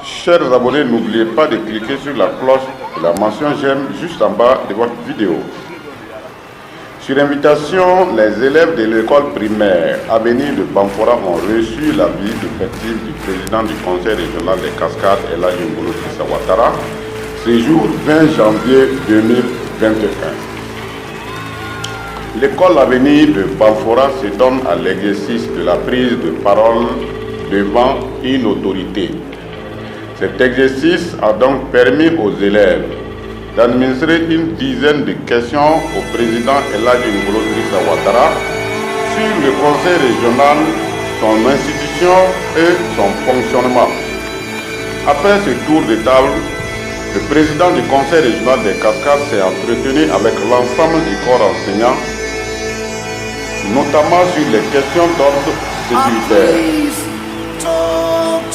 Chers abonnés, n'oubliez pas de cliquer sur la cloche et la mention j'aime juste en bas de votre vidéo. Sur invitation, les élèves de l'école primaire Avenir de Bamfora ont reçu la visite effective du président du conseil régional des Cascades, Elhadji Ngolo Drissa Ouattara, ce jour 20 janvier 2021. L'école Avenir de Bamfora se donne à l'exercice de la prise de parole devant une autorité. Cet exercice a donc permis aux élèves d'administrer une dizaine de questions au président Elhadji Ngolo Drissa Ouattara sur le conseil régional, son institution et son fonctionnement. Après ce tour de table, le président du conseil régional des Cascades s'est entretenu avec l'ensemble du corps enseignant, notamment sur les questions d'ordre sécuritaire.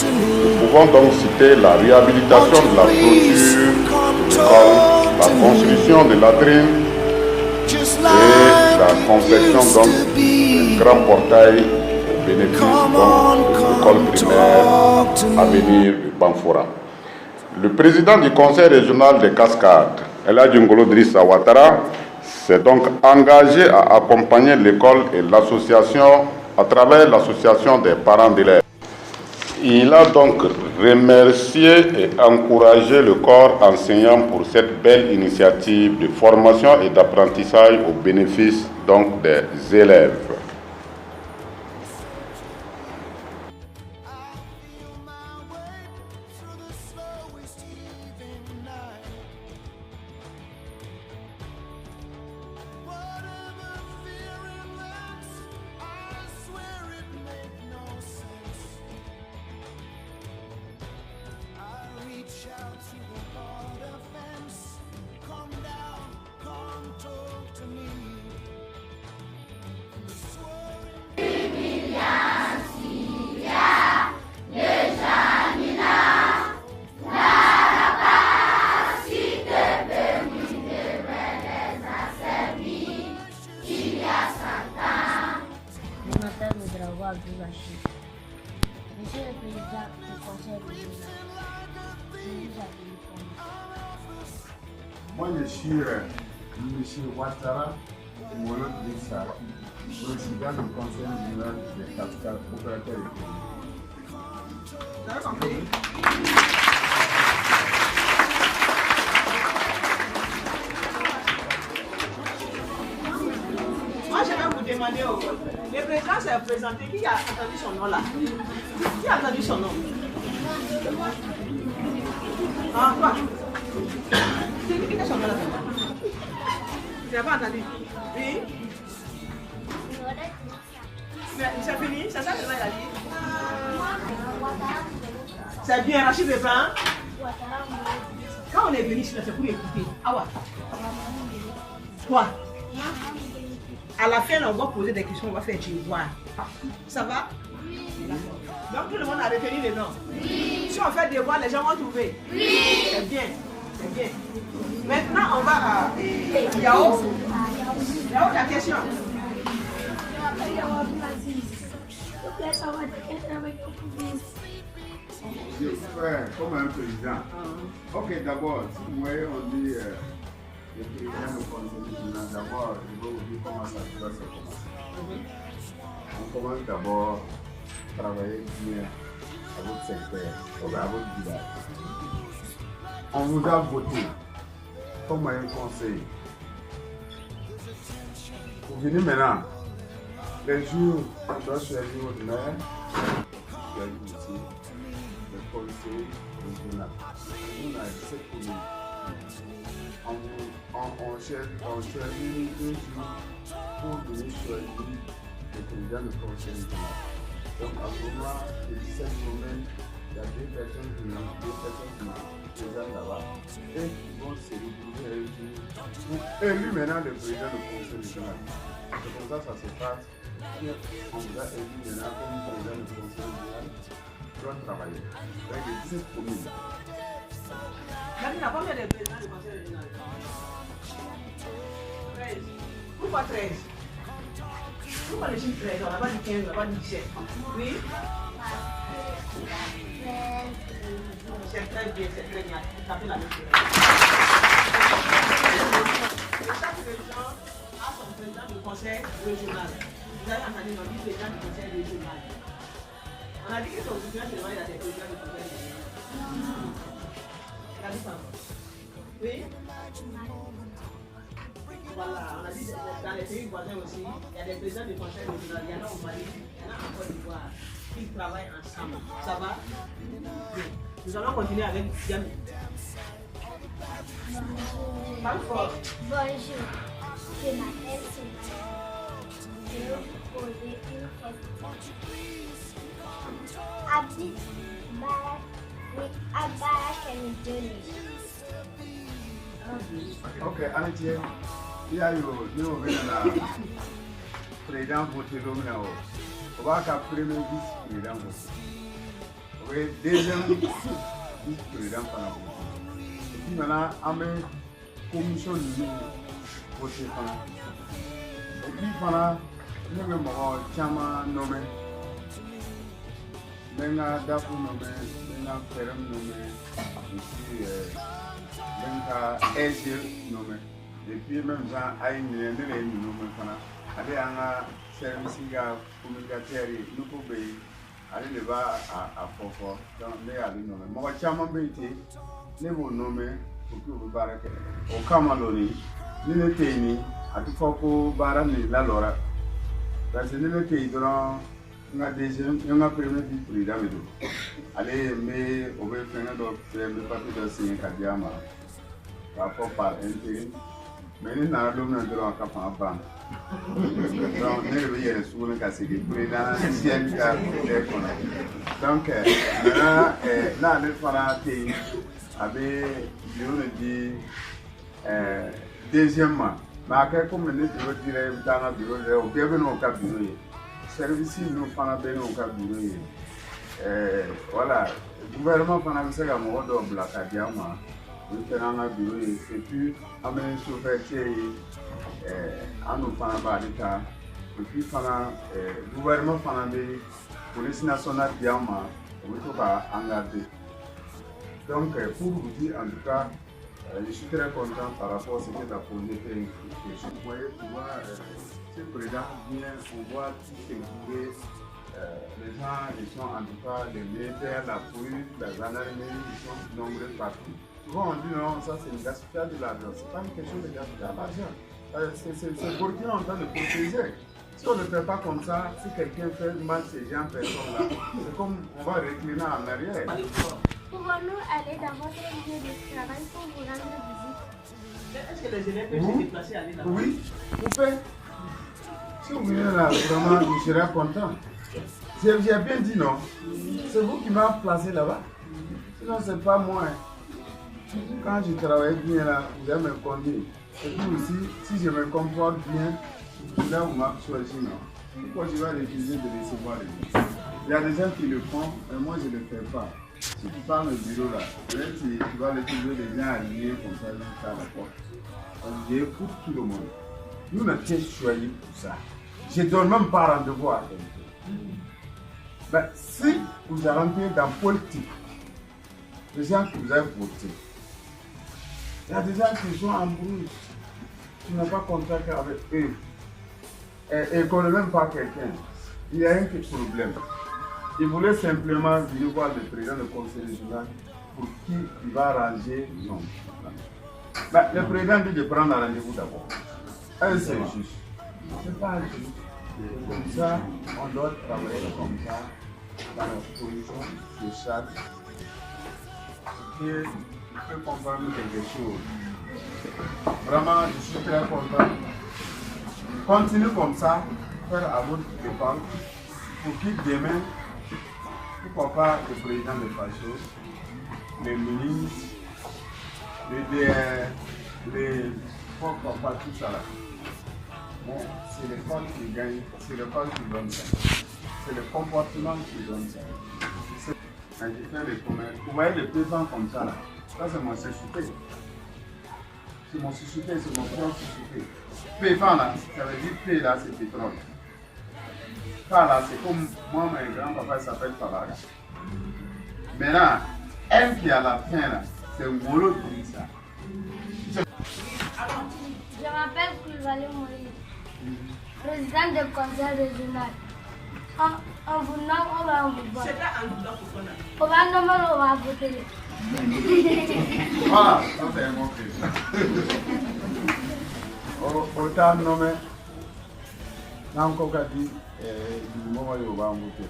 Nous pouvons donc citer la réhabilitation de la clôture de l'école, la construction de latrines et la confection d'un grand portail au bénéfice de l'école primaire Avenir de Bamfora. Le président du conseil régional des Cascades, Elhadji Ngolo Drissa Ouattara, s'est donc engagé à accompagner l'école et l'association à travers l'association des parents d'élèves. Il a donc remercié et encouragé le corps enseignant pour cette belle initiative de formation et d'apprentissage au bénéfice donc des élèves. Monsieur le Président du Conseil régional, moi je suis M. Ouattara Ngolo Drissa, président du Conseil régional des Cascades, opérateur économique. Vous avez compris? Moi, je vais vous demander, le président s'est présenté, qui a entendu son nom là? Qui a entendu son nom? Ah, quoi? C'est qui a son nom là? Tu n'as pas entendu? Oui? Mais c'est fini? C'est ça que tu as dit? C'est bien, Rachid Bébin. Quand on est venu ici, c'est pour écouter. Ah ouais? Quoi? À la fin, on va poser des questions, on va faire voir. Ça va? Donc tout le monde a retenu les noms? Oui. Si on fait des voix, les gens vont trouver? Oui. C'est bien, c'est bien. Maintenant, on va à Yao. Yao, ta question? Je fais comme un président. Ok, d'abord, si vous voyez, on dit le président du conseil régional, d'abord, je vais vous dire comment ça doit se commencer. On commence d'abord à travailler bien à votre secteur, à votre village. On vous a voté comme un conseil. Vous venez maintenant, les jours, on doit choisir votre maire, choisir aussi le conseil régional. On a 17 communes. On choisit 2 jours pour venir choisir le président du conseil régional. Donc à ce moment, les 17 communes, il y a 2 personnes qui présentent là-bas et qui vont se retrouver réunis pour élire maintenant le président du conseil régional. C'est comme ça que ça se passe. On vous a élu maintenant comme président du conseil régional. Tu dois travailler avec les 17 communes. Il n'y a combien de présidents du conseil régional? 13. Pourquoi 13? Pourquoi le chiffre 13? On n'a pas dit 15, on n'a pas dit 17. Oui? C'est très bien, c'est très bien. Ça fait la même chose. Chaque région a son président du conseil régional. Vous avez entendu notre président du conseil régional. On a dit que son président seulement il a des présidents du conseil régional. Il a dit ça. Oui. Voilà, on a dit dans les pays voisins aussi, il y a des présidents du conseil régional, il y en a au Mali, il y en a en Côte d'Ivoire. Ils travaillent ensemble. Ça va? Oui. Nous allons continuer avec Yami. Parle fort. Bonjour, je m'appelle Sophie. Je vais vous poser une question. Habite Barak et Midjoli. Ok, Anitié, il y a eu le président voté l'homme. On va qu'à premier vice-président voté. Ok, deuxième vice-président pendant voté. Et puis maintenant, on met commission de voté pendant. Et puis pendant, nous avons Chama nommé, Benga Dapu nommé, Benga Ferem nommé, et puis Benga Ezil nommé. Et puis même Jean Aïe nommé pendant. Allez à service communautaire, nous pouvons aller là-bas à Fofo, donc les aller nommer. Moi, Chama Bété, nous nommer pour que vous barrez au Camaloni, nous ne tenons à tout fois pour barrer la Lora. Parce que nous ne tenons pas deuxième, nous avons premier vice-président. Allez, mais on va faire le papier de signer Kadiama par intérim. Mais nous n'avons pas de droit à Kappa. Donc, nous devons souvent casser les présidents, sièges, donc, là, le fanatique avait deuxièmement, mais comme nous devons dire dans le bureau, bien venu au cabinet, service nous faisons au cabinet. Voilà, le gouvernement fait un mot de la Kadiama, nous tenons un bureau et puis, amener sur à nous faire un et puis le gouvernement de la police nationale Diama, on va engager. Donc, pour vous dire en tout cas, je suis très content par rapport à ce que la posé. Vous voyez, ce président vient, on voit tout ce bourré. Les gens, ils sont en tout cas les militaires, la police, la gendarmerie, ils sont nombreux partout. Souvent on dit non, ça c'est le gaspillage de l'argent. Ce n'est pas une question de gaspillage d'argent. C'est pour qui on est en train de protéger. Si on ne fait pas comme ça, si quelqu'un fait mal ces gens, personne-là, c'est comme on va recliner en arrière. Pouvons-nous aller dans votre lieu de travail pour vous rendre visite? Est-ce que les élèves peuvent se déplacer à aller là-bas? Oui, vous pouvez. Si vous venez là, vraiment, je serai content. J'ai bien dit non. C'est vous qui m'avez placé là-bas. Sinon, ce n'est pas moi. Quand je travaille bien là, vous allez me conduire. Et puis aussi, si je me comporte bien, là vous m'avez choisi, non. Pourquoi je vais refuser de recevoir les gens? Il y a des gens qui le font, mais moi je ne le fais pas. Si tu parles au bureau là, tu vas retrouver des gens alignés comme ça jusqu'à la porte. Donc j'écoute tout le monde. Nous ne sommes choisis pour ça. Je ne donne même pas rendez-vous à quelqu'un. Mais si vous rentrez dans la politique, les gens que vous avez voté, il y a des gens qui sont en bruit. Tu n'as pas contact avec eux. Et ils ne connaissent même pas quelqu'un. Il y a un petit problème. Il voulait simplement venir voir le président du conseil régional pour qui il va arranger son plan. Mais le président dit de prendre un rendez-vous d'abord. Est-ce que c'est juste? Ce n'est pas juste. Comme ça, on doit travailler comme ça dans la position sociale. Et il peut comprendre quelque chose. Vraiment, je suis très content. Continuez comme ça, faire à votre dépend, pour qu'il demain, pourquoi pas le président de FACHO, les ministres, pourquoi pas tout ça là. Bon, c'est l'école qui gagne, c'est l'école qui donne ça. C'est le comportement qui donne ça. Quand je fais les commerces, vous voyez les paysans comme ça là, ça c'est mon suscité. C'est mon suscité, c'est mon propre suscité. Paysan là, ça veut dire paye là, c'est pétrole. Pas là, c'est comme moi, mon grand-papa s'appelle Falaga. Maintenant, M qui est à la fin là, c'est Molo Drissa. Je m'appelle Koulibaly Moïse, président du conseil régional. On vous nomme, on va vous voir. C'est là un doute pour qu'on a. On va nommer, on va voter. Voilà, ça c'est un bon truc. Autant nommé, n'a encore qu'à dire, du moment où on va voter.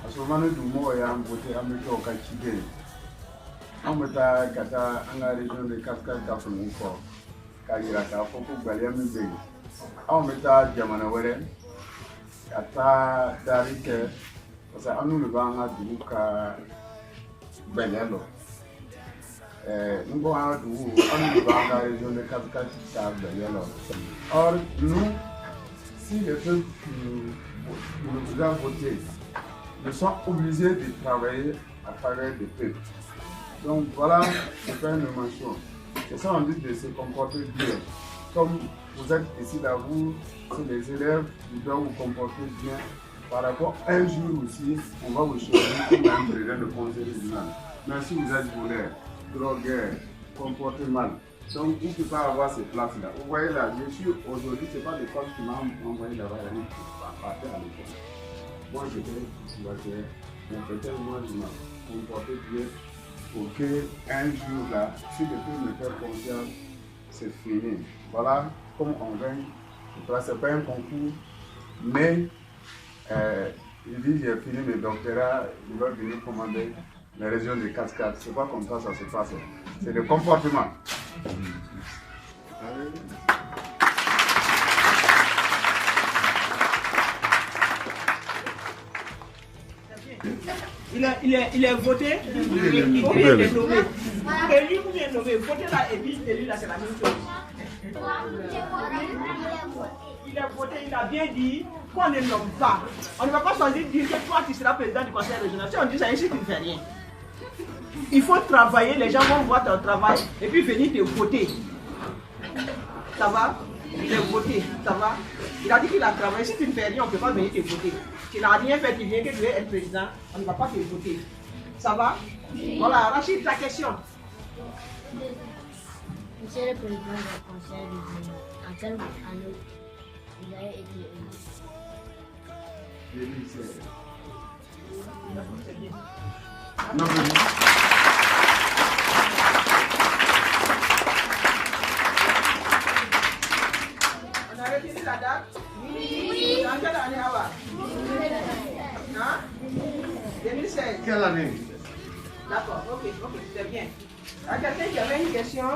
À ce moment où on va voter, on va voter au Kachide. On va voter à la région de Cascade Kafounouko, Kagiraka, Foko, Galiamide. On va voter à Diamanawere, Kata Darike, parce qu'on nous le vend à Duka Belelo. Nous avons la région de Cascade. Or, nous, si les peuples qui nous ont voté, nous sommes obligés de travailler à faveur des peuples. Donc voilà, je fais une mention. C'est ça, on dit de se comporter bien. Comme vous êtes ici là, vous, c'est les élèves, vous devez vous comporter bien. Par rapport à un jour aussi, on va vous choisir comme un président de conseil régional. Mais si vous êtes voleur, drogueur, comportez mal. Donc, vous ne pouvez pas avoir ces places-là. Vous voyez là, je suis aujourd'hui, ce n'est pas l'école qui m'a envoyé là-bas, il y a partir à l'école. Moi, j'étais voiture, mais peut-être moi, je m'ai comporté bien pour qu'un jour là, si je peux me faire confiance, c'est fini. Voilà, comme on gagne, ce n'est pas un concours, mais il dit j'ai fini mes doctorats, il va venir commander les régions de Cascade. Ce n'est pas comme ça se passe. C'est le comportement. Il est voté, il est nommé. Et lui, vous est nommé. Voter là et puis élu là, c'est la même chose. Il est voté, il a bien dit qu'on ne nomme pas. On ne va pas choisir de dire que toi tu seras président du conseil régional. Si on dit ça ici, tu ne fais rien. Il faut travailler, les gens vont voir ton travail et puis venir te voter. Ça va? Il est voté, ça va? Il a dit qu'il a travaillé. Si tu ne fais rien, on ne peut pas venir te voter. Tu n'as rien fait, tu viens que tu veux être président, on ne va pas te voter. Ça va? Voilà, Rachid, ta question. Monsieur le président du conseil régional, en quelle année vous avez été élu? Non, On a retenu la date? Oui. Dans quelle année, Awa? Hein? 2016. quelle année? D'accord, ok, c'est bien. À quelqu'un qui avait une question?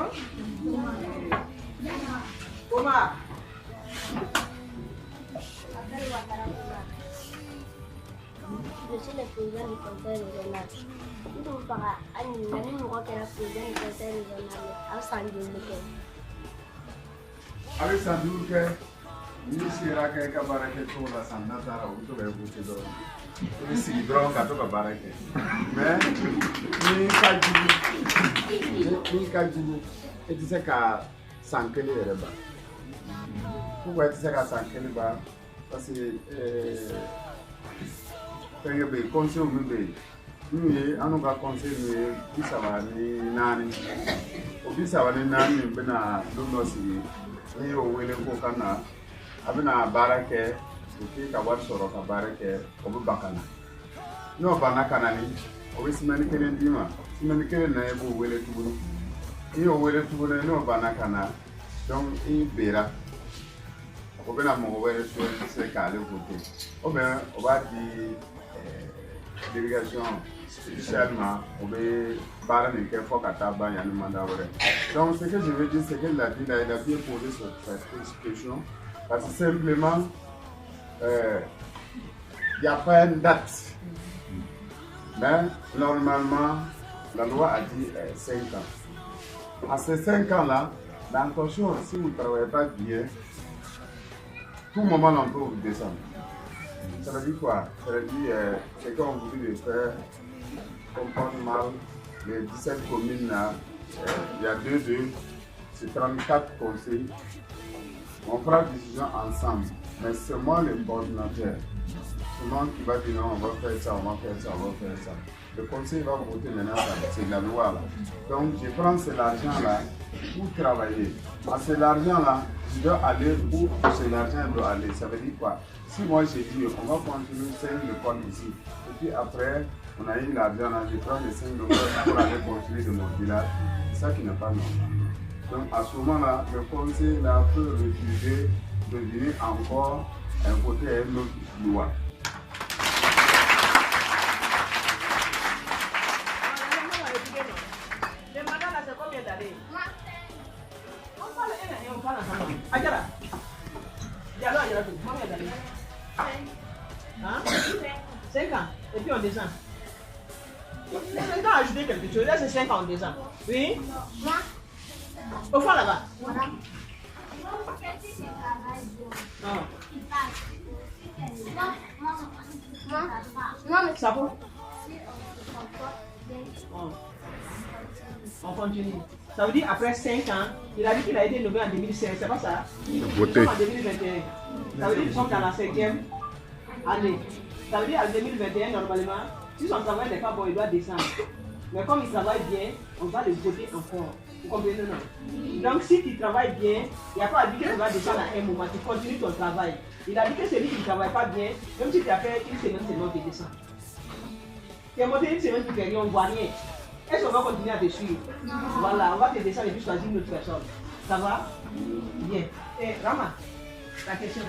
Omar. Je suis le président du conseil régional. Nous sommes par année, nous avons été le président du conseil régional à Sandoulke. Avec Sandoulke, nous sommes à Kabarake pour la Sandata, où tu vas voter dans le Sidron, Kato Kabarake. Mais, ni Kajou, et tu sais qu'à Sankele est là-bas. Pourquoi tu sais qu'à Sankele là? Parce que, quand il y a des conseils au milieu, nous avons un conseil qui s'appelle Nani. Au plus, ça va être Nani, mais nous avons aussi ni o wele ko kana abina barake ki ka war soro ka barake o bu bakana no bana kana ni o bi simani kelen dima simani kelen na e bu wele tubulu i o wele tubulu no bana kana donc i bera o bena mo wele so se ka le voter o ben o ba di délégation spécialement on veut parler de fois qu'à tabac y a un mandat vrai. Donc ce que je veux dire c'est que il a bien posé cette question parce que simplement il n'y a pas une date. Mais normalement la loi a dit 5 ans. À ces 5 ans là, attention, si vous ne travaillez pas bien, tout moment on peut vous descendre. Ça veut dire quoi? Ça veut dire c'est qu'on vous dit de faire comprendre mal les 17 communes là, il y a 2, c'est 34 conseils. On fera décision ensemble, mais c'est moi le coordinateur. souvent qui va dire non, on va faire ça, on va faire ça, on va faire ça. Le conseil va voter maintenant, c'est la loi là. Donc je prends cet argent-là pour travailler. À cet argent-là, je dois aller où cet argent doit aller. Ça veut dire quoi? Si moi j'ai dit on va continuer 5 écoles ici, et puis après on a eu l'argent là, je prends les 5 écoles pour aller construire de mon village, c'est ça qui n'est pas normal. Donc à ce moment-là, le conseil là peut refuser de venir encore voter à une autre loi. Ajara. Diallo, Ajara, comment est-ce que 5 ans. Et puis on descend. 5 ans, ajouter quelque chose. Là, c'est 5 ans, on descend. Oui? Au fond, là-bas. Ça vaut? On continue. Ça veut dire après 5 ans, il a dit qu'il a été nommé en 2016, c'est pas ça? Voté. En 2021. Ça veut dire qu'ils sont dans la 5e année. Ça veut dire en 2021, normalement, si son travail n'est pas bon, il doit descendre. Mais comme il travaille bien, on va le voter encore. Vous comprenez, non? Donc si tu travailles bien, il n'y a pas à dire que tu vas descendre à un moment, tu continues ton travail. Il a dit que celui qui ne travaille pas bien, même si tu as fait une semaine seulement, tu descends. Tu es monté une semaine, tu fais rien, on ne voit rien. Est-ce qu'on va continuer à te suivre? Voilà, on va te descendre et puis choisir une autre personne. Ça va? Bien. Et Rama, la question.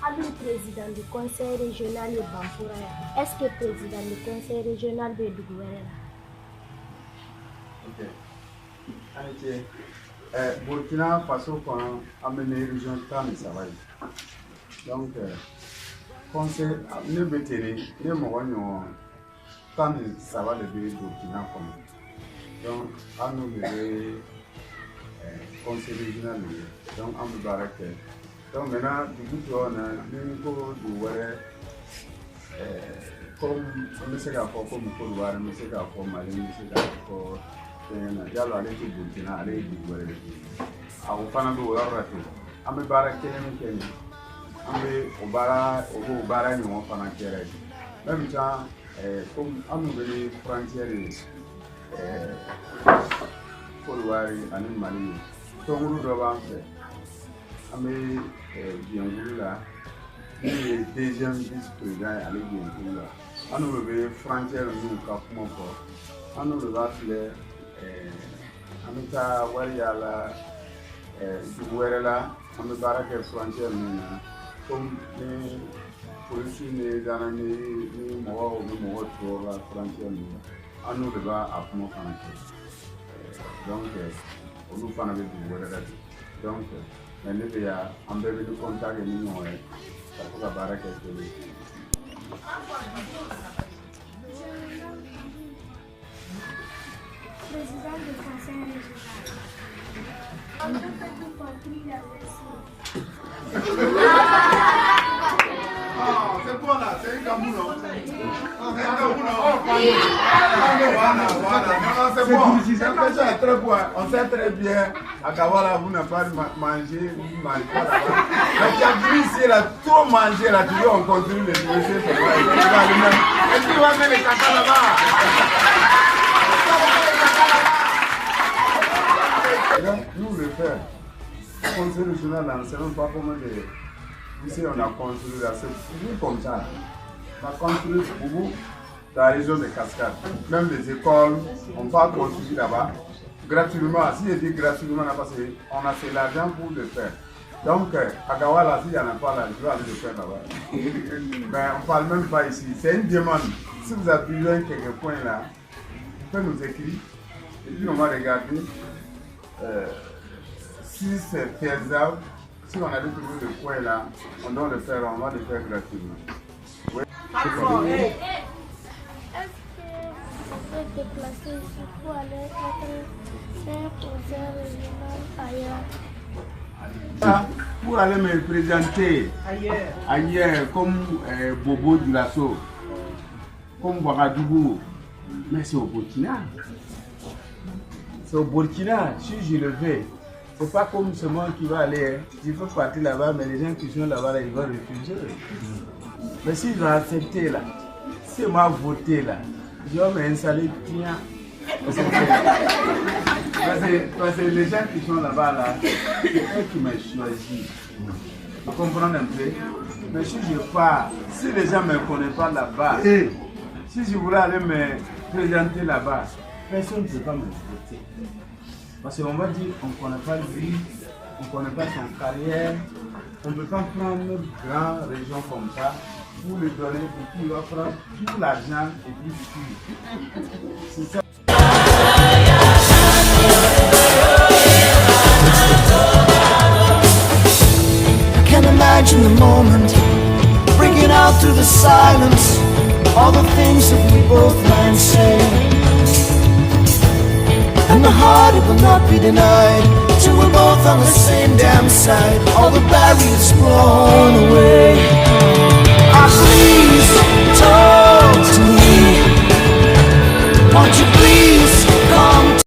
Le président du conseil régional de Bamfoura, est-ce que le président du conseil régional de Dougouéré? Ok. Amitié. Burkina Faso a amené la région de Savaï. Donc, conseil, ne bétéré, ne m'envoyons tant de Savaï de Burkina Faso. Donc, à nous le conseil régional. Donc, à nous barraquer. Donc maintenant, du coup, on a un niveau de comme on sait qu'à faire comme Côte d'Ivoire, on sait qu'à faire Mali, on sait qu'à faire Diallo aller to Burkina, aller du Gouvernement. À au Fana do raté. Amé bara Kenya, amé au bara ni on Fana Kenya. Même temps, comme on nous les frontières Côte d'Ivoire et Mali, tout le monde doit faire. Amé Bienvenue là, il est deuxième vice-président à Bienvenue là. On nous le frontière nous capons pas. On nous le va faire. Amita Wariala, Duguerela, on me barraque frontière nous. Comme les policiers les années, les mois ou les mois pour la frontière nous. On nous le va à comment donc, on nous fait avec Duguerela. Donc, mais nous avons un bébé de contact et nous avons la barre qui est Président du conseil régional. On peut tout compris la c'est bon là, c'est un Cameroun. C'est bon, c'est très bon. On sait très bien, à Kawala, vous n'avez pas mangé, vous mangez pas là-bas. Mais tu as vu ici, là, trop mangé, là, tu veux, on continue de négocier. Est-ce qu'il va mettre les caca là-bas? Donc, nous le faisons. Le conseil régional, on ne sait même pas comment les. Ici, on a construit là, c'est comme ça. On a construit beaucoup dans la région des Cascades. Même les écoles, on va construire là-bas. Gratuitement, si je dis gratuitement, parce qu'on a fait l'argent pour le faire. Donc, à Gawala, s'il n'y en a pas là, je vais aller le faire là-bas. Mais on ne parle même pas ici. C'est une demande. Si vous avez besoin de quelques points là, vous pouvez nous écrire. Et puis, on va regarder si c'est faisable. Si on a trouvé le coin là, on doit le faire, on va le faire gratuitement. Oui. Est-ce que vous pouvez déplacer ici pour aller faire un conseil régional ailleurs? Pour aller me présenter ailleurs comme Bobo du Lasso, comme Ouagadougou, mais c'est au Burkina. C'est au Burkina, si je le fais. C'est pas comme ce monde qui va aller. Il faut partir là-bas, mais les gens qui sont là-bas, là, ils vont refuser. Mais s'ils ont accepté là, si moi voté là, je vais m'installer bien. Parce que les gens qui sont là-bas, là, c'est eux qui m'ont choisi. Vous comprenez un peu? Mais si je pars, si les gens ne me connaissent pas là-bas, si je voulais aller me présenter là-bas, personne ne peut pas me voter. Parce qu'on va dire, on ne connaît pas lui, on ne connaît pas son carrière, on ne peut pas prendre une grande région comme ça pour lui donner, et puis il va prendre tout l'argent et puis fuir. C'est ça. I can imagine the moment, breaking out through the silence, all the things that we both might say. And the heart, it will not be denied, till we're both on the same damn side, all the barriers blown away. Please talk to me, won't you please